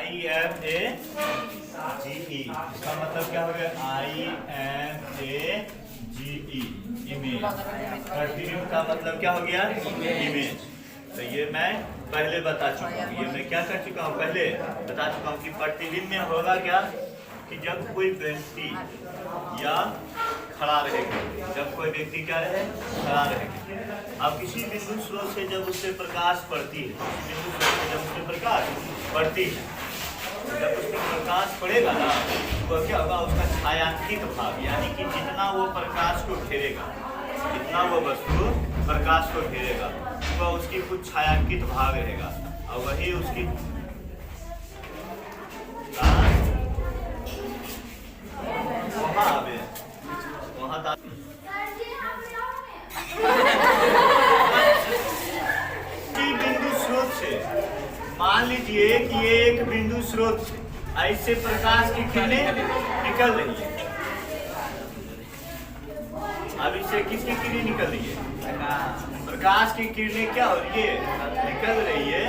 IMAGE, इसका मतलब क्या हो गया? IMAGE, image. प्रतिबिंब का मतलब क्या हो गया? इमेज। तो ये मैं पहले बता चुका हूँ, ये मैं क्या कर चुका हूँ, पहले बता चुका हूँ कि प्रतिबिंब में होगा क्या कि जब कोई व्यक्ति या खड़ा रहेगा, जब कोई व्यक्ति क्या रहे, खड़ा रहेगा। अब किसी बिंदु स्रोत से जब उससे प्रकाश पड़ती है, बिंदु स्रोत से जब उससे प्रकाश पड़ती है, जब उसमें प्रकाश पड़ेगा ना, तो क्या होगा? उसका छायांकित भाग, यानी कि जितना वो प्रकाश को घेरेगा, जितना वो वस्तु प्रकाश को घेरेगा, तो उसकी कुछ छायांकित भाग रहेगा, और वही उसकी बिंदु स्रोत से, मान लीजिए कि ये एक बिंदु स्रोत से ऐसे प्रकाश की किरणें निकल रही है। अब इससे किसकी किरणें निकल रही है? प्रकाश की किरणें क्या हो रही है? निकल रही है।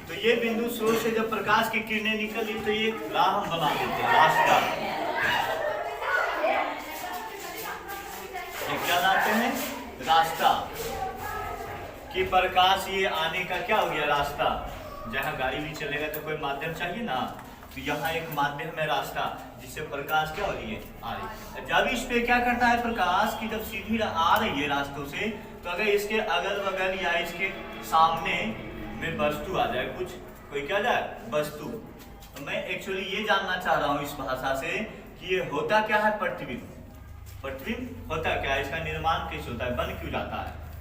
तो ये बिंदु स्रोत से जब प्रकाश की किरणें निकल रही तो ये राह हम बना देते हैं, रास्ता। ये क्या लाते हैं? रास्ता। कि प्रकाश ये आने का क्या हो गया? रास्ता। जहाँ गाड़ी भी चलेगा तो कोई माध्यम चाहिए ना, तो यहाँ एक माध्यम है, रास्ता, जिससे प्रकाश क्या हो रही है? आ रही है। जब इस पे क्या करता है प्रकाश की, जब सीधी आ रही है रास्तों से, तो अगर इसके अगल बगल या इसके सामने में वस्तु आ जाए, कुछ कोई क्या जाए? वस्तु। तो मैं एक्चुअली ये जानना चाह रहा हूँ इस भाषा से कि ये होता क्या है? प्रतिबिंब। प्रतिबिंब होता क्या है? इसका निर्माण कैसे होता है? बन क्यों जाता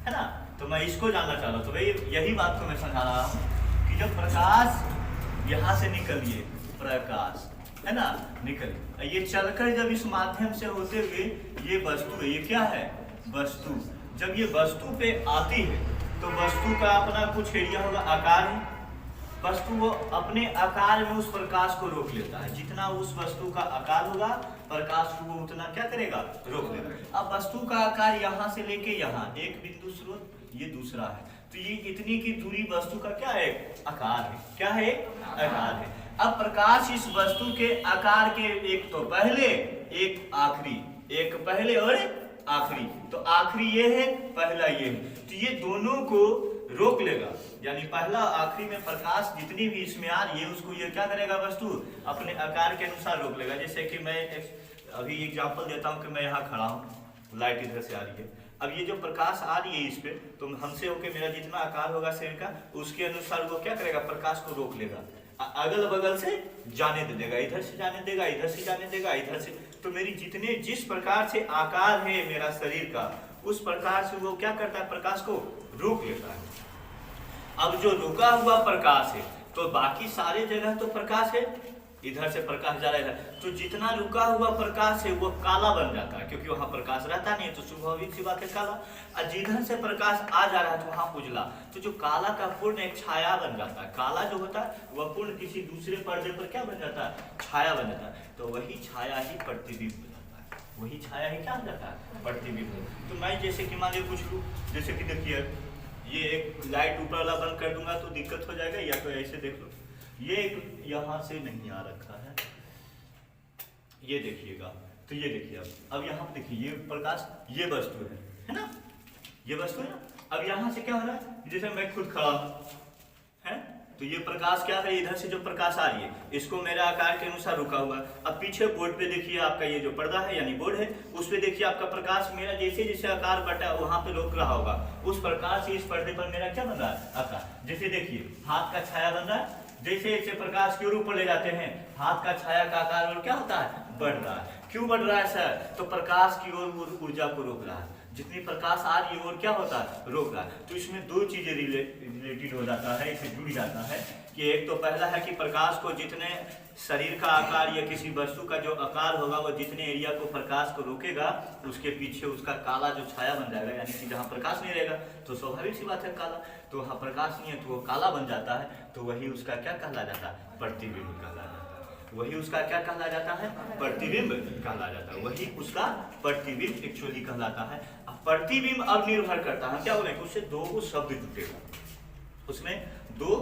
है ना? तो मैं इसको जानना चाह रहा हूँ। तो भाई यही बात को मैं समझा रहा हूँ कि जब प्रकाश यहाँ से निकलिए, प्रकाश है ना, निकल, ये चलकर जब इस माध्यम से होते हुए ये वस्तु है, ये क्या है? वस्तु। जब ये वस्तु पे आती है तो वस्तु का अपना कुछ एरिया होगा, आकार है। वस्तु वो अपने आकार में उस प्रकाश को रोक लेता है। जितना उस वस्तु का आकार होगा, प्रकाश को वो उतना क्या करेगा? रोक लेगा। अब वस्तु का आकार यहाँ से लेके यहाँ, एक बिंदु स्रोत, ये दूसरा है, तो ये इतनी की दूरी वस्तु का क्या है? आकार है। क्या है? आकार है। अब प्रकाश इस वस्तु के आकार के एक तो पहले, एक आखिरी, एक पहले और आखिरी, तो आखिरी ये है, पहला ये है, तो ये दोनों को रोक लेगा। यानी पहला आखिरी में प्रकाश जितनी भी इसमें आ रही है उसको ये क्या करेगा? वस्तु अपने आकार के अनुसार रोक लेगा। जैसे कि मैं अभी एग्जांपल देता हूँ कि मैं यहाँ खड़ा हूँ, लाइट इधर से आ रही है, अब ये जो प्रकाश आ रही है इस पे, तो हमसे होके मेरा जितना आकार होगा शरीर का, उसके अनुसार वो क्या करेगा? प्रकाश को रोक लेगा, अगल बगल से जाने दे देगा, इधर से जाने देगा, इधर से जाने देगा, इधर से। तो मेरी जितने जिस प्रकार से आकार है मेरा शरीर का, उस प्रकार से वो क्या करता है? प्रकाश को रोक लेता है। अब जो रुका हुआ प्रकाश है, तो बाकी सारे जगह तो प्रकाश है, इधर से प्रकाश जा रहा है, तो जितना रुका हुआ प्रकाश है वो काला बन जाता है, क्योंकि वहां प्रकाश रहता नहीं है, तो स्वाभाविक सी बात है काला। और जिधर से प्रकाश आ जा रहा है तो वहां उजला, तो जो काला का पूर्ण एक छाया बन जाता है। काला जो होता है वह पूर्ण किसी दूसरे पर्दे पर क्या बन जाता है? छाया बन जाता है। तो वही छाया ही प्रतिबिंब बन जाता है, वही छाया ही क्या बन जाता है? प्रतिबिंब। तो मैं जैसे कि मान लीजिए कुछ लूँ, जैसे कि देखिए ये एक लाइट ऊपर वाला बंद कर दूंगा तो दिक्कत हो जाएगा, या तो ऐसे देख लो, ये यहाँ से नहीं आ रखा है, ये देखिएगा, तो ये देखिए अब यहाँ देखिए ये प्रकाश, ये वस्तु है ना, ये वस्तु है ना। अब यहाँ से क्या हो रहा है? जैसे मैं खुद खड़ा है, तो ये प्रकाश क्या है? इधर से जो प्रकाश आ रही है, इसको मेरे आकार के अनुसार रुका हुआ। अब पीछे बोर्ड पे देखिए आपका ये जो पर्दा है यानी बोर्ड है, उस पे देखिए आपका प्रकाश मेरा जैसे जैसे आकार बढ़ता है वहां पे रोक रहा होगा, उस प्रकार से इस पर्दे पर मेरा क्या बन रहा है? आकार। जैसे देखिए हाथ का छाया बन रहा है, जैसे जैसे प्रकाश की ओर ऊपर ले जाते हैं, हाथ का छाया का आकार और क्या होता है? बढ़ रहा है। क्यों बढ़ रहा है सर? तो प्रकाश की ओर ऊर्जा को रोक रहा है, जितनी प्रकाश आ रही है और क्या होता है? रोक रहा है। तो इसमें दो चीजें रिलेटेड हो जाता है, इसे जुड़ जाता है कि एक तो पहला है कि प्रकाश को जितने शरीर का आकार या किसी वस्तु का जो आकार होगा वो जितने एरिया को प्रकाश को रोकेगा, उसके पीछे उसका काला जो छाया बन जाएगा, यानी कि जहाँ प्रकाश नहीं रहेगा तो स्वाभाविक सी बात है काला, तो वहाँ प्रकाश नहीं है तो वो काला बन जाता है, तो वही उसका क्या कहला जाता है? प्रतिबिंब कहला जाता है। वही उसका क्या कहला जाता है? प्रतिबिंब कहला जाता है। वही उसका प्रतिबिंब एक्चुअली कहलाता है। अब प्रतिबिंब अब निर्भर करता है, क्या बोले, उससे दो शब्द जुटेगा, उसमें दो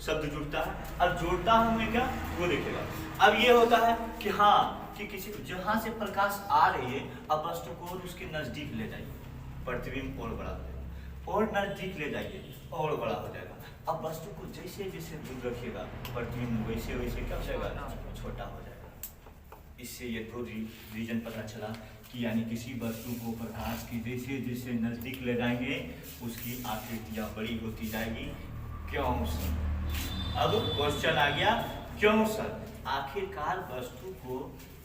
शब्द जुड़ता है। अब जोड़ता हमें क्या, वो देखेगा। अब ये होता है कि हाँ, कि किसी जहाँ से प्रकाश आ रही है, अब वस्तु को और उसके नजदीक ले जाइए, प्रतिबिंब और बड़ा हो जाएगा, और नजदीक ले जाइए और बड़ा हो जाएगा। अब वस्तु को जैसे जैसे दूर रखिएगा, प्रतिबिंब वैसे वैसे क्या हो जाएगा, छोटा हो जाएगा। इससे ये दो रीजन पता चला कि यानी किसी वस्तु को प्रकाश की जैसे जैसे नजदीक ले जाएंगे, उसकी आकृतियां बड़ी होती जाएगी। क्यों सर? अब क्वेश्चन आ गया, क्यों सर? आखिरकार वस्तु को,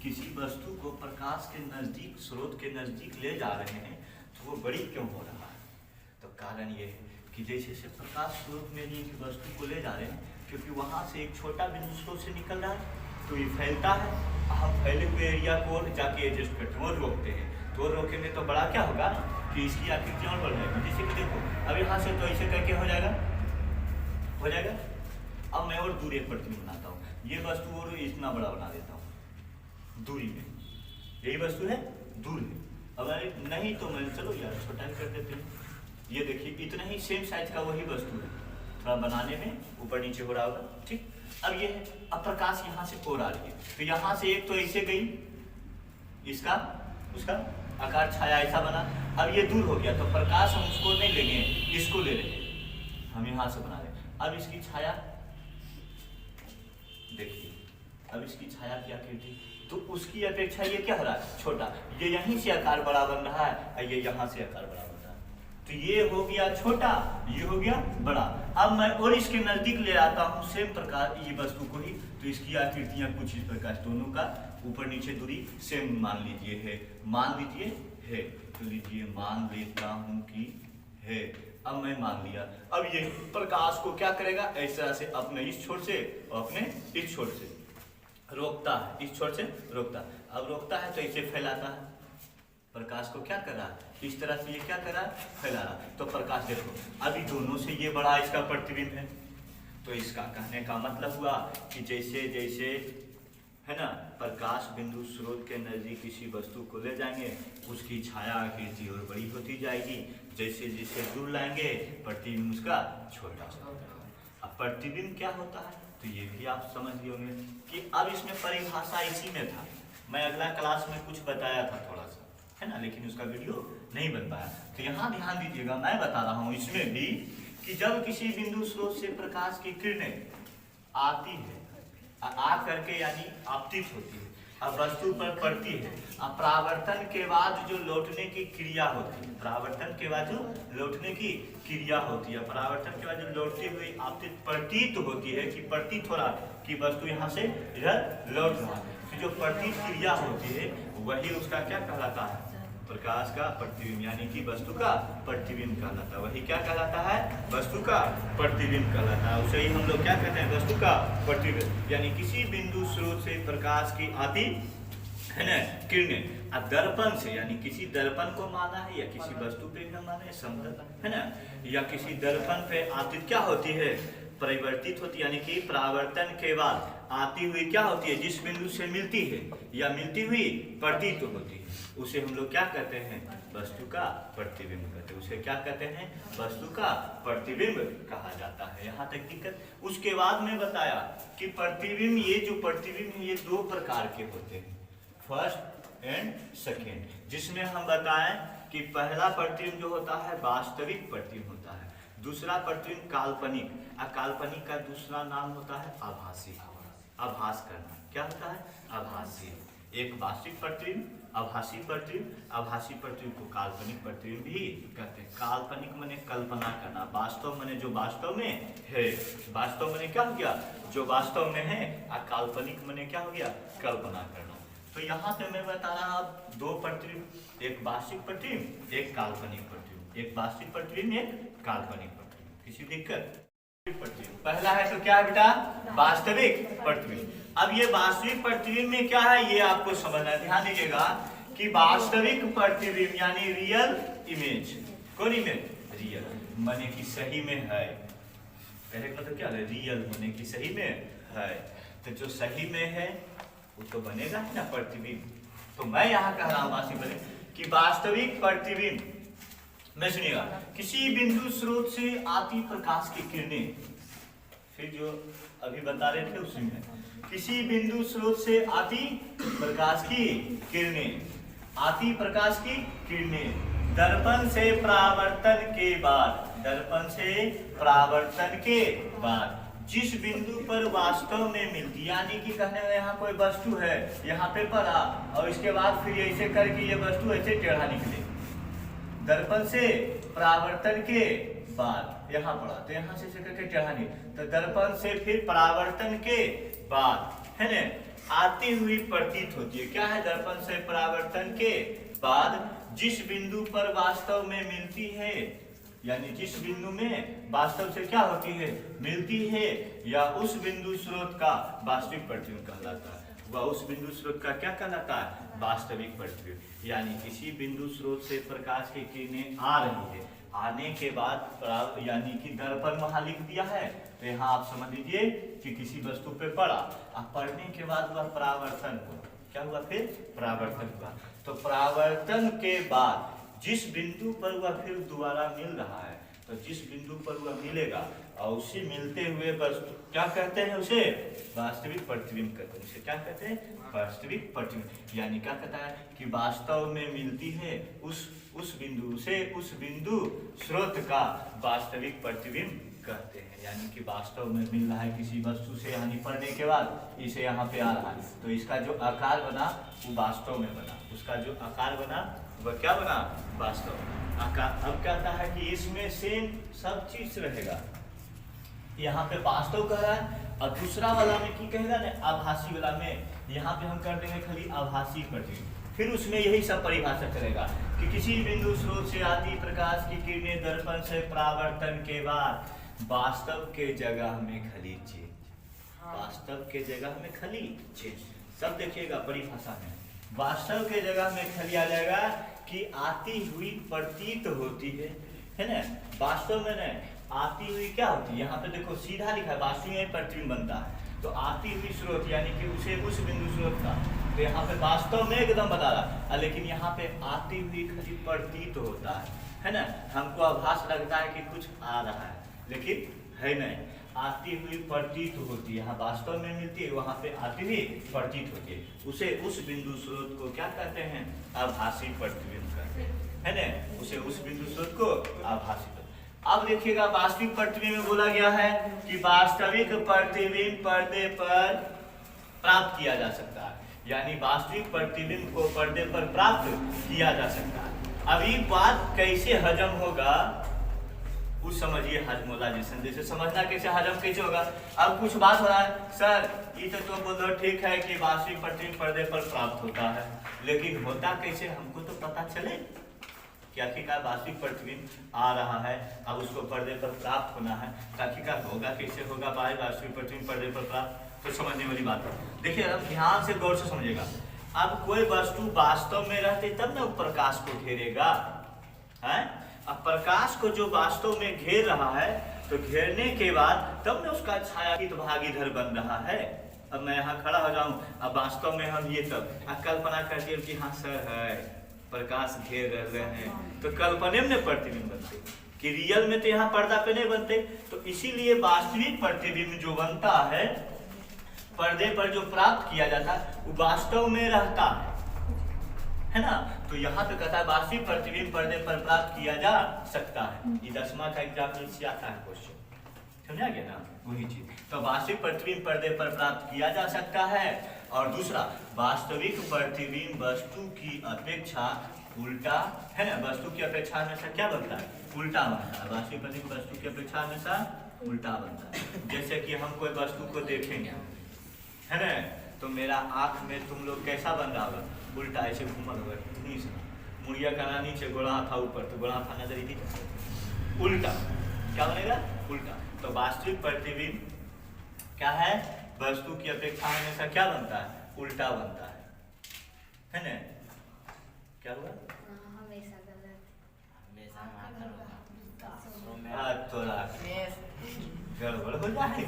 किसी वस्तु को प्रकाश के नजदीक, स्रोत के नजदीक ले जा रहे हैं, तो वो बड़ी क्यों हो रहा है? तो कारण ये है कि जैसे जैसे प्रकाश स्रोत में नहीं वस्तु को ले जा रहे हैं, क्योंकि वहां से एक छोटा बिंदु स्रोत से निकल रहा है, तो ये फैलता है। हम फैले हुए एरिया को जाके एडजस्ट करते हैं और रोकते हैं, तो रोकेंगे तो बड़ा क्या होगा कि इसकी आकृति और बढ़ जाएगी। जैसे कि देखो, अब यहाँ से तो ऐसे करके हो जाएगा, हो जाएगा। अब मैं और दूर एक प्रतिबिंब बनाता हूँ, ये वस्तु और इतना बड़ा बना देता हूँ दूरी में, यही वस्तु है, दूर है। अब नहीं तो मैं चलो यार छोटा ही कर देते हैं। ये देखिए इतना ही सेम साइज का वही वस्तु है, थोड़ा बनाने में ऊपर नीचे हो रहा होगा, ठीक। अब ये है, अब प्रकाश यहाँ से और आ रही है, तो यहाँ से एक तो ऐसे गई, इसका उसका आकार छाया ऐसा बना। अब ये दूर हो गया, तो प्रकाश हम उसको नहीं लेंगे, इसको ले लेंगे, हम यहाँ से बना रहे। अब इसकी छाया देखिए, अब इसकी छाया की आकृति, तो उसकी अपेक्षा ये क्या हो रहा है, छोटा। ये यहीं से आकार बड़ा बन रहा है और ये यहाँ से आकार बड़ा बन रहा है, तो ये हो गया छोटा, ये हो गया बड़ा। अब मैं और इसके नजदीक ले आता हूँ सेम प्रकार ये वस्तु को ही, तो इसकी आकृतियां कुछ इस प्रकार, दोनों का ऊपर नीचे दूरी सेम मान लीजिए है, मान लीजिए है, तो लीजिए मान लेता हूँ कि है। अब मैं मान लिया, अब ये प्रकाश को क्या करेगा, इस तरह से अपने इस छोर से अपने इस छोर से रोकता है, इस छोर से रोकता है। अब रोकता है तो इसे फैलाता है, प्रकाश को क्या कर रहा है, इस तरह से ये क्या कर रहा है, फैला रहा है। तो प्रकाश देखो, अभी दोनों से ये बड़ा इसका प्रतिबिंब है, तो इसका कहने का मतलब हुआ कि जैसे जैसे है ना प्रकाश बिंदु स्रोत के नजदीक किसी वस्तु को ले जाएंगे, उसकी छाया आकृति और बड़ी होती जाएगी। जैसे जैसे दूर लाएंगे, प्रतिबिंब उसका छोटा होता है। अब प्रतिबिंब क्या होता है, तो ये भी आप समझ लिए होंगे कि अब इसमें परिभाषा इसी में था, मैं अगला क्लास में कुछ बताया था थोड़ा सा, है ना, लेकिन उसका वीडियो नहीं बन पाया। तो यहाँ ध्यान दीजिएगा, मैं बता रहा हूँ इसमें भी कि जब किसी बिंदु स्रोत से प्रकाश की किरणें आती है, आ करके यानी आपतित होती है, अब वस्तु पर पड़ती है, अब परावर्तन के बाद जो लौटने की क्रिया होती है, परावर्तन के बाद जो लौटने की क्रिया होती है, परावर्तन के बाद जो लौटती हुई आपतित प्रतीत होती है, कि प्रतीत हो रहा कि वस्तु यहाँ से इधर लौट रहा है, तो जो प्रतीत क्रिया होती है वही उसका क्या कहलाता है, प्रकाश का प्रतिबिंब, यानी कि वस्तु का प्रतिबिंब कहलाता है। वही क्या कहलाता है, वस्तु का प्रतिबिंब कहलाता है। उसे ही हम लोग क्या कहते हैं, वस्तु का प्रतिबिंब। यानी किसी बिंदु स्रोत से प्रकाश की आती है ना किरणें, अब दर्पण से, यानी किसी दर्पण को माना है या किसी वस्तु पे माना है, समतल है ना, या किसी दर्पण पे आती क्या होती है, परिवर्तित होती, यानी कि परावर्तन के बाद आती हुई क्या होती है, जिस बिंदु से मिलती है या मिलती हुई प्रतीत होती है, उसे हम लोग क्या कहते हैं, वस्तु का प्रतिबिंब कहते हैं। उसे क्या कहते हैं, वस्तु का प्रतिबिंब कहा जाता है। यहाँ तक दिक्कत। उसके बाद में बताया कि प्रतिबिंब, ये जो प्रतिबिंब है ये दो प्रकार के होते हैं, फर्स्ट एंड सेकेंड, जिसमें हम बताएं कि पहला प्रतिबिंब जो होता है वास्तविक प्रतिबिंब होता है, दूसरा प्रतिबिंब काल्पनिक। काल्पनिक का दूसरा नाम होता है आभासी, आभास करना। क्या होता है, आभासी। एक वास्तविक प्रतिबिंब, आभासी प्रतिबिंब, आभासी प्रतिबिंब को काल्पनिक प्रतिबिंब भी कहते हैं। काल्पनिक माने कल्पना करना, वास्तव माने जो वास्तव में है, वास्तव माने क्या हो गया, जो वास्तव में है, और काल्पनिक माने क्या हो गया, कल्पना करना। तो यहाँ पे मैं बता रहा हूँ दो प्रतिबिंब, एक वास्तविक प्रतिबिंब, एक काल्पनिक प्रतिबिंब, एक वास्तविक प्रतिबिंब, एक काल्पनिक प्रतिबिंब। किसी दिक्कत? पहला है तो क्या है बेटा, वास्तविक प्रतिबिंब। अब ये वास्तविक प्रतिबिंब में क्या है ये आपको समझना है, ध्यान दीजिएगा कि वास्तविक प्रतिबिंब यानी रियल इमेज, कौन इमेज, रियल माने कि सही में है, कहने का मतलब क्या है, रियल माने कि सही में है, तो जो सही में है वो तो बनेगा ही ना प्रतिबिंब। तो मैं यहाँ कह रहा हूँ वास्तविक कि वास्तविक प्रतिबिंब में सुनिएगा, किसी बिंदु स्रोत से आती प्रकाश की किरणें फिर जो अभी बता रहे थे उसी में, किसी बिंदु स्रोत से आती प्रकाश की किरणें, आती प्रकाश की किरणें दर्पण से परावर्तन के बाद, दर्पण से परावर्तन के बाद जिस बिंदु पर वास्तव में मिलती, यानी कि कहने में यहाँ कोई वस्तु है, यहाँ पे पड़ा और इसके बाद फिर ऐसे करके ये वस्तु ऐसे टेढ़ा निकले, दर्पण से परावर्तन के बाद यहाँ पड़ा तो यहाँ से करके टेढ़ा नहीं, तो दर्पण से फिर परावर्तन के बाद है ना आती हुई प्रतीत होती है। क्या है? दर्पण से परावर्तन के बाद जिस बिंदु पर वास्तव में मिलती है, यानी जिस बिंदु में वास्तव से क्या होती है, मिलती है, या उस बिंदु स्रोत का वास्तविक प्रतिबिंब कहलाता है। वह उस बिंदु स्रोत का क्या कहलाता है? वास्तविक प्रतिबिंब। यानी किसी बिंदु स्रोत से प्रकाश की किरणें आ रही है, आने के बाद यानी कि दर्पण वहां लिख दिया है, तो यहाँ आप समझ लीजिए कि किसी वस्तु पे पड़ा, अब पढ़ने के बाद वह परावर्तन हुआ। क्या हुआ? फिर परावर्तन हुआ। तो परावर्तन के बाद जिस बिंदु पर वह फिर दोबारा मिल रहा है, तो जिस बिंदु पर वह मिलेगा और उसे मिलते हुए वस्तु क्या कहते हैं? उसे वास्तविक प्रतिबिंब कहते हैं। उसे क्या कहते हैं? वास्तविक प्रतिबिंब। यानी क्या कहता है कि वास्तव में मिलती है उस बिंदु से, उस बिंदु स्रोत का वास्तविक प्रतिबिंब कहते हैं। यानी कि वास्तव में मिल रहा है किसी वस्तु से, यानी पढ़ने के बाद इसे यहाँ पे आ रहा है, तो इसका जो आकार बना वो वास्तव में बना, उसका जो आकार बना वह क्या बना? वास्तव आकार। अब कहता है कि इसमें सेम सब चीज रहेगा, यहाँ पे वास्तव कह रहा है, और दूसरा वाला में की कहेगा ना, आभासी वाला में यहाँ पे हम कर देंगे खाली आभासी प्रतिबिंब। फिर उसमें यही सब परिभाषा करेगा कि किसी बिंदु स्रोत से आती प्रकाश की किरणें दर्पण से परावर्तन के बाद वास्तव के जगह में खली चेंज, वास्तव के जगह में खली चेंज। सब देखिएगा परिभाषा में, वास्तव के जगह में खली आ जाएगा कि आती हुई प्रतीत होती है ना। वास्तव में नहीं, आती हुई क्या होती है? यहाँ पे देखो सीधा लिखा है, वास्तविक में प्रतिबिंब बनता है, तो आती हुई स्रोत यानी कि उसे उस बिंदु स्रोत का, तो यहाँ पे वास्तव में एकदम बता रहा, लेकिन यहाँ पे आती हुई खाली प्रतीत होता है ना। हमको आभास लगता है कि कुछ आ रहा है, लेकिन है नहीं, आती हुई प्रतीत होती है। यहाँ वास्तव में मिलती है, वहां पे आती हुई प्रतीत होती है, उसे उस बिंदु स्रोत को क्या कहते हैं? आभासी प्रतिबिंब कहते हैं, है ना। उसे उस बिंदु स्रोत को आभासी। अब देखिएगा वास्तविक प्रतिबिंब में बोला गया है कि वास्तविक प्रतिबिंब पर्दे पर प्राप्त किया जा सकता है, यानी वास्तविक प्रतिबिंब को पर्दे पर प्राप्त किया जा सकता है। अब ये बात कैसे हजम होगा उस समझिए, हजमोलाइजेशन जैसे समझना कैसे, हजम कैसे होगा। अब कुछ बात हो रहा है, सर ये तो बोल दो ठीक है कि वास्तविक प्रतिबिंब पर्दे पर प्राप्त होता है, लेकिन होता कैसे हमको तो पता चले कि आखिरकार वास्तविक प्रतिबिंब आ रहा है, अब उसको पर्दे पर प्राप्त होना है, आखिरकार होगा कैसे होगा वास्तविक प्रतिबिंब पर्दे पर प्राप्त, तो समझने वाली बात है। देखिए अब ध्यान से गौर से समझिएगा, अब कोई वस्तु वास्तव में रहते तब ना प्रकाश को घेरेगा, है। अब प्रकाश को जो वास्तव में घेर रहा है, तो घेरने के बाद तब ना उसका छायांकित भाग इधर बन रहा है। अब मैं यहाँ खड़ा हो जाऊं, अब वास्तव में हम ये सब कल्पना करते हैं कि हाँ सर है, प्रकाश घेर रहे हैं, तो कल्पने में प्रतिबिंब बनते, कि रियल में तो यहाँ पर्दा पे नहीं बनते। तो इसीलिए वास्तविक प्रतिबिंब जो बनता है पर्दे पर जो प्राप्त किया जाता है वो वास्तव में रहता है ना। तो यहाँ पे कहता है वास्तविक प्रतिबिंब पर्दे पर प्राप्त किया जा सकता है। ये 10वां का एग्जाम से आता है क्वेश्चन, समझा गया ना, वही चीज। तो वास्तविक प्रतिबिंब पर्दे पर प्राप्त किया जा सकता है, और दूसरा वास्तविक प्रतिबिंब वस्तु की अपेक्षा उल्टा, है ना, वस्तु की अपेक्षा हमेशा क्या बनता है? उल्टा बनता है। वास्तविक प्रतिबिंब वस्तु की अपेक्षा हमेशा उल्टा बनता है। जैसे कि हम कोई वस्तु को देखेंगे, है ना, तो मेरा आंख में तुम लोग कैसा बन रहा होगा? उल्टा, ऐसे घूमल होगा, मुड़िया का नीचे, गोड़ा था ऊपर, तो गोड़ा था नजर ही उल्टा, क्या बनेगा? उल्टा। तो वास्तविक प्रतिबिंब क्या है? वस्तु की अपेक्षा हमेशा क्या बनता है? उल्टा बनता है ना। क्या हुआ? हमेशा गलत, थोड़ा गड़बड़ हो जाए,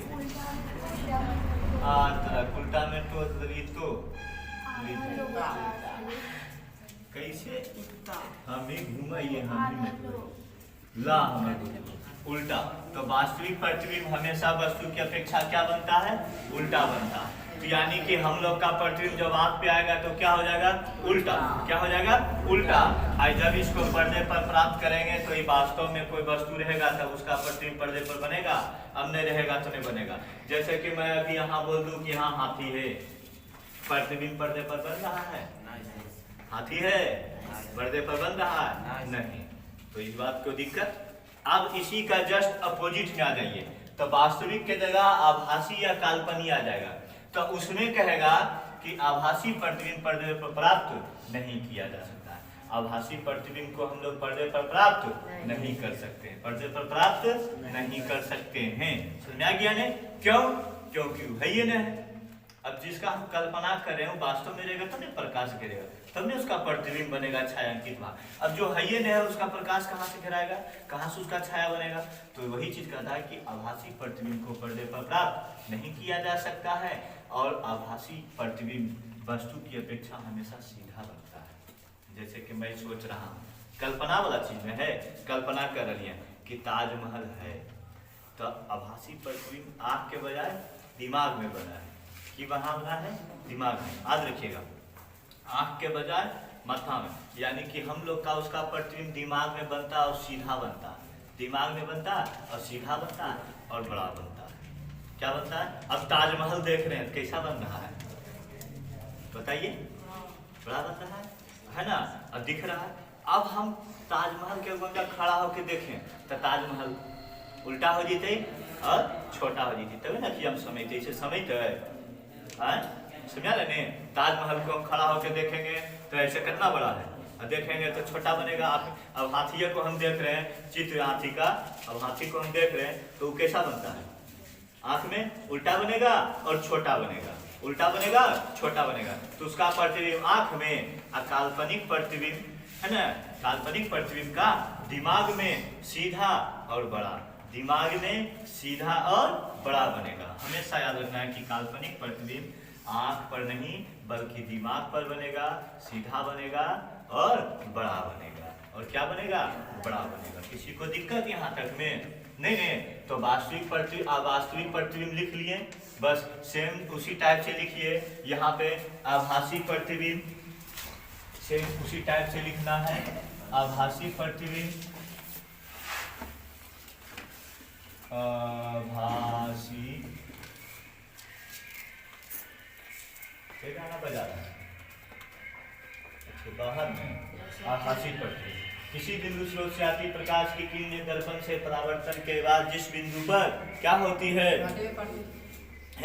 उल्टा में तो कैसे हम ही घूमाइए, हम ही ला हमें उल्टा। तो वास्तविक प्रतिबिंब हमेशा वस्तु की अपेक्षा क्या बनता है? उल्टा बनता है। तो यानी कि हम लोग का प्रतिबिंब जब आँख पे आएगा तो क्या हो जाएगा? उल्टा। क्या हो जाएगा? उल्टा। और जब इसको पर्दे पर प्राप्त करेंगे तो ये वास्तव में कोई वस्तु रहेगा तब उसका प्रतिबिंब पर्दे पर बनेगा, अब नहीं रहेगा तो नहीं बनेगा। जैसे कि मैं अभी यहाँ बोल दूं कि यहाँ हाथी है, प्रतिबिंब पर्दे पर बन रहा है? हाथी है, पर्दे पर बन रहा है? नहीं। तो इस बात को दिक्कत। अब इसी का जस्ट अपोजिट में आ जाइए, तो वास्तविक के जगह आभासी या काल्पनिक आ जाएगा। तो उसमें कहेगा कि आभासी प्रतिबिंब पर्दे पर प्राप्त नहीं किया जा सकता है। आभासी प्रतिबिंब को हम लोग पर्दे पर प्राप्त नहीं कर सकते, पर्दे पर प्राप्त नहीं कर सकते हैं। समझ में आ गया ने? क्यों? क्योंकि है ये नहीं। अब जिसका हम कल्पना कर रहे हो वास्तव में रहेगा तब नहीं प्रकाश गिरेगा, तब नहीं उसका प्रतिबिंब बनेगा छायांकित भाग। अब जो है ये नहीं है उसका प्रकाश कहाँ से गिराएगा, कहाँ से उसका छाया बनेगा? तो वही चीज कहता है कि आभासी प्रतिबिंब को पर्दे पर प्राप्त नहीं किया जा सकता है और आभासी प्रतिबिंब वस्तु की अपेक्षा हमेशा सीधा बनता है। जैसे कि मैं सोच रहा हूँ, कल्पना वाला चीज में है, कल्पना कर रही है कि ताजमहल है, तो आभासी प्रतिबिंब आँख के बजाय दिमाग में बना है। कि वहां बना है? दिमाग में। याद रखिएगा, आंख के बजाय माथा में, यानी कि हम लोग का उसका प्रतिबिंब दिमाग में बनता है और सीधा बनता है। दिमाग में बनता है और सीधा बनता है और बड़ा बनता है। क्या बनता है? अब ताजमहल देख रहे हैं, कैसा बन रहा है बताइए? बड़ा बन रहा है ना? अब दिख रहा है। अब हम ताजमहल के ऊपर खड़ा होकर देखें तो ताजमहल उल्टा हो जीते और छोटा हो जीते, तभी ना कि हम समझते, इसे समझते है समझा लेने। ताजमहल को हम खड़ा होकर देखेंगे तो ऐसे कितना बड़ा है, और देखेंगे तो छोटा बनेगा। अब हाथी को हम देख रहे हैं, चित्र हाथी का, अब हाथी को हम देख रहे हैं तो वो कैसा बनता है? आंख में उल्टा बनेगा और छोटा बनेगा, उल्टा बनेगा छोटा बनेगा। तो उसका प्रतिबिंब आंख में, काल्पनिक प्रतिबिंब है ना, काल्पनिक प्रतिबिंब का दिमाग में सीधा और बड़ा, दिमाग में सीधा और बड़ा बनेगा। हमेशा याद रखना है कि काल्पनिक प्रतिबिंब आंख पर नहीं बल्कि दिमाग पर बनेगा, सीधा बनेगा और बड़ा बनेगा। और क्या बनेगा? बड़ा बनेगा। किसी को दिक्कत यहाँ तक में? नहीं। तो वास्तविक प्रतिबिंब लिख लिए, बस सेम उसी टाइप से लिखिए। यहाँ पे आभासी प्रतिबिंब सेम उसी टाइप से लिखना है। आभासी प्रतिबिंब, आभासी गाना बजा रहा है बाहर में। आभासी प्रतिबिंब किसी बिंदु स्रोत से आती प्रकाश की किरणें दर्पण से परावर्तन के बाद जिस बिंदु पर क्या होती है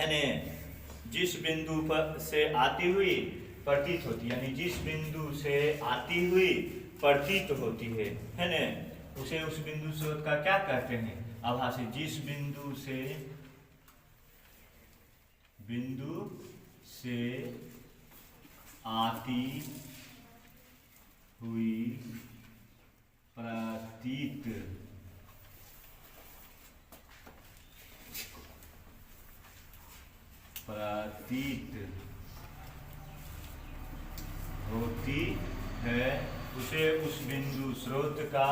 ने, जिस बिंदु पर से आती हुई प्रतीत होती, यानी जिस बिंदु से आती हुई प्रतीत होती है ने, उसे उस बिंदु स्रोत का क्या कहते हैं? आभासी। जिस बिंदु से आती हुई प्रतीत होती है उसे उस बिंदु स्रोत का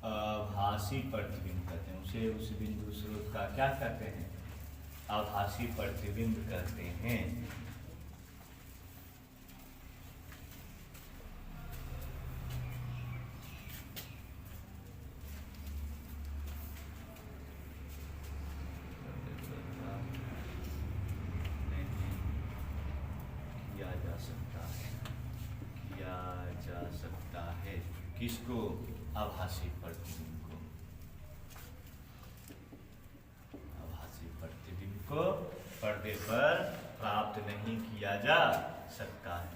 आभासी प्रतिबिंब कहते हैं। उसे उस बिंदु स्रोत का क्या कहते हैं? आभासी प्रतिबिंब कहते हैं। किया जा सकता है किसको? आभासी प्रतिबिंब को। आभासी प्रतिबिंब को पर्दे पर प्राप्त नहीं किया जा सकता है,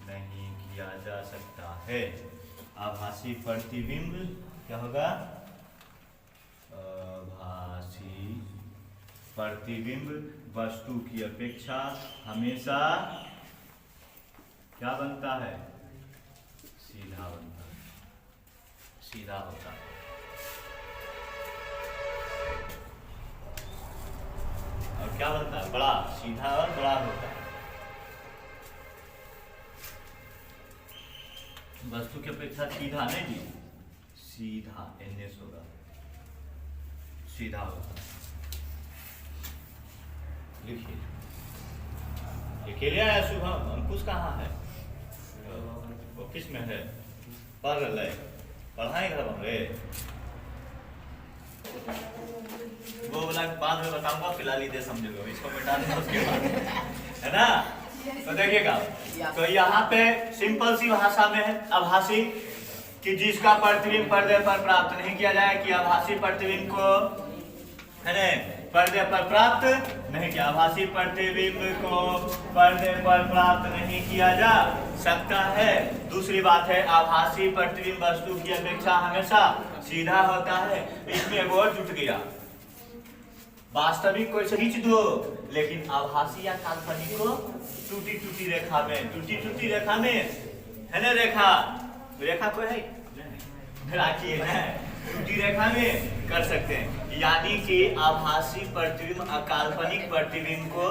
नहीं किया जा सकता है। आभासी प्रतिबिंब क्या होगा? आभासी प्रतिबिंब वस्तु की अपेक्षा हमेशा क्या बनता है? सीधा बनता है, सीधा होता है। और क्या बनता है? बड़ा, सीधा और बड़ा होता है। वस्तु की अपेक्षा सीधा नहीं जी, सीधा एनएस होगा, सीधा होगा। लिखिए, लिखिए लिया है शुभम, अंकुश कहाँ है? वो किस में है? पढ़ रहे, पढ़ाई घर रे। वो बोला बाद में बताऊंगा, फिलहाल ही दे समझोगे, इसको मिटा दें उसके बाद, है ना? तो देखिएगा, तो यहाँ पे सिंपल सी भाषा में है आभासी कि जिसका प्रतिबिंब पर्दे पर प्राप्त नहीं किया जाए, कि आभासी प्रतिबिंब को है ना पर्दे पर प्राप्त नहीं किया, आभासी प्रतिबिंब को पर्दे पर प्राप्त नहीं किया जा सकता है। दूसरी बात है, आभासी प्रतिबिंब वस्तु की अपेक्षा हमेशा सीधा होता है। इसमें एक और जुट गया, वास्तविक को खींच दो, लेकिन आभासी या काल्पनिक को टूटी टूटी रेखा में, टूटी टूटी रेखा में, है ना? रेखा रेखा कोई है राखिए ना, टूटी रेखा में कर सकते हैं। यानी कि आभासी प्रतिबिंब अकाल्पनिक प्रतिबिंब को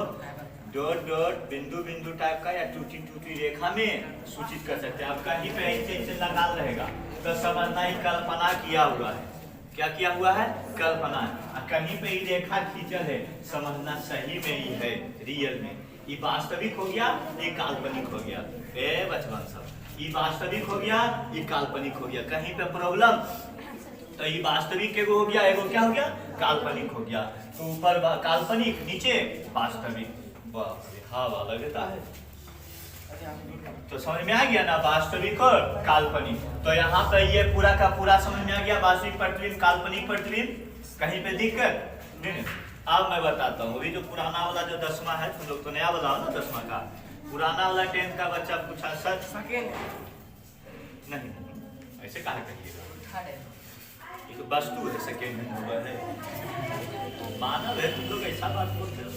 डॉट डॉट बिंदु बिंदु टाइप का या टूटी टूटी रेखा में सूचित कर सकते हैं। अब कहीं पे ऐसे लगा रहेगा तो समझना ही कल्पना किया हुआ है। क्या किया हुआ है? कल्पना। कहीं पे ही रेखा खींचल है, समझना सही में ही है, रियल में। ये वास्तविक हो गया, ये काल्पनिक हो गया। ए बचपन सब, ये वास्तविक हो गया, ये काल्पनिक हो गया। कहीं पे प्रॉब्लम तो ये वास्तविक एगो हो गया, एगो क्या हो गया? काल्पनिक हो गया। तो ऊपर काल्पनिक, नीचे वास्तविक। हवा लगता है तो समझ में आ गया ना, वास्तविक और काल्पनिक। तो यहाँ पे ये पूरा का पूरा समझ में आ गया, वास्तविक प्रतिबिंब काल्पनिक प्रतिबिंब। कहीं पे दिक्कत नहीं। अब मैं बताता हूँ, अभी जो पुराना वाला जो 10वां है, तुम लोग तो नया बताओ ना 10वां का, पुराना वाला 10th का बच्चा पूछा सच नहीं, ऐसे कहा कहिएगा, ये तो वस्तु है, सेकेंड हैंड हुआ है, मानव है। तुम लोग ऐसा बात बोलते हो,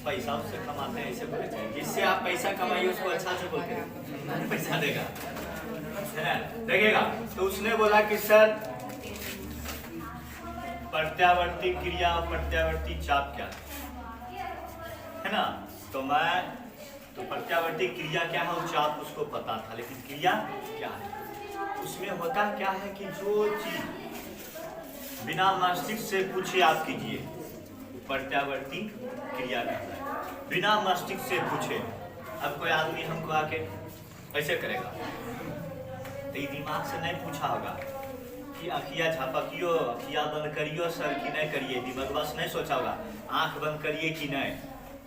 पैसा उससे कमाते हैं, ऐसे बोले चाहिए। जिससे आप पैसा कमाइए उसको अच्छा से बोलते हैं, पैसा देगा, है ना? देखेगा। तो उसने बोला कि सर प्रत्यावर्ती क्रिया और प्रत्यावर्ती चाप क्या है ना? तो प्रत्यावर्ती क्रिया क्या है और चाप उसको पता था, लेकिन क्रिया क्या है? उसमें होता क्या है कि जो चीज बिना मस्तिष्क से पूछे आप कीजिए, प्रत्यावर्ती क्रिया कहता है। बिना मस्तिष्क से पूछे, अब कोई आदमी हमको आके ऐसे करेगा तो ये दिमाग से नहीं पूछा होगा कि अखिया झपकियो, अखिया बंद करियो सर कि नहीं करिए, दिमाग बस नहीं सोचा होगा आंख बंद करिए कि नहीं,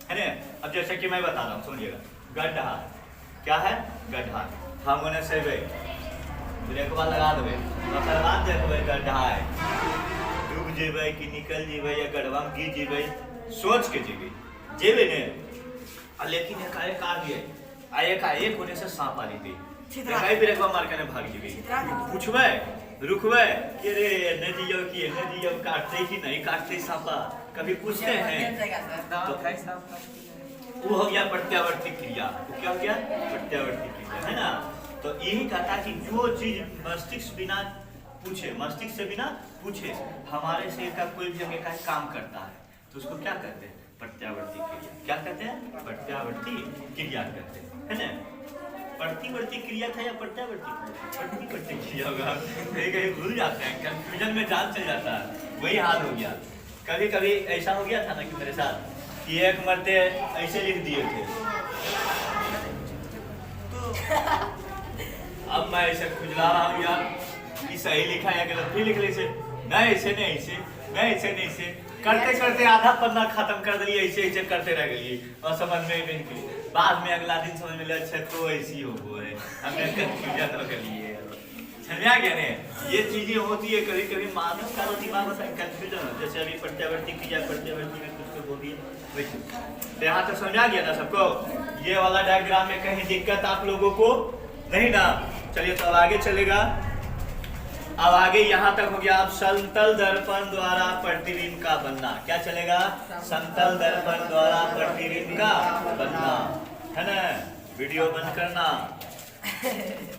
है ना? अब जैसे कि मैं बता रहा हूँ, समझिएगा। गड्ढा क्या है? गड्ढा। हम उन्हें से ब्रेकवा लगा देवे, ओकर बाद देखबे गड्ढा है, डूब जेबे कि निकल जेबे या गड्ढा में गिर जेबे, सोच के जेबे ने। लेकिन एकाएक आ गए, एकाएक होने से सांप आ ली, ब्रेकवा मार के भाग जेबे, पूछबे रुकबे कि रे नदियों की नदियों काटते कि नहीं काटते सांपा, कभी पूछते हैं? तो वो हो गया प्रत्यावर्ती क्रिया। तो क्या हो गया? प्रत्यावर्ती क्रिया, है ना? तो यही कहता कि जो चीज मस्तिष्क बिना पूछे, मस्तिष्क से बिना पूछे हमारे शरीर का कोई भी अंग का काम करता है, तो उसको क्या कहते हैं? प्रत्यावर्ती क्रिया। क्या कहते हैं? प्रत्यावर्ती क्रिया कहते हैं, है ना? प्रतिवर्ती क्रिया था या प्रत्यावर्ती? प्रतिवर्ती क्रिया होगा, कहीं कहीं भूल जाते हैं, कंफ्यूजन में जान चल जाता है। वही हाल हो गया। कभी कभी ऐसा हो गया था ना कि मेरे साथ कि एक मरते ऐसे लिख दिए थे, अब मैं ऐसे खुजला रहा हूँ यार कि सही लिखा है गलत, फिर लिख ले से नहीं ऐसे नहीं ऐसे नहीं ऐसे नहीं ऐसे करते करते आधा पन्ना खत्म कर दिए, ऐसे ऐसे करते रह गई और समझ में नहीं। बाद में अगला दिन समझ में अच्छा तो ऐसी हो वो है, हमने कंफ्यूजन हो गई है। समझा गया ने? ये चीजें होती है कभी कभी मानव का दिमाग में कंफ्यूजन हो, जैसे अभी प्रत्यावर्ती क्रिया प्रत्यावर्ती में कुछ तो बोल दिए वैसे। तो यहाँ तक समझा गया ना सबको? ये वाला डायग्राम में कहीं दिक्कत आप लोगों को नहीं ना? चलिए तो अब आगे चलेगा। अब आगे यहाँ तक हो गया। अब समतल दर्पण द्वारा प्रतिबिंब का बनना क्या चलेगा? समतल दर्पण द्वारा प्रतिबिंब का बनना, है ना? वीडियो बंद करना।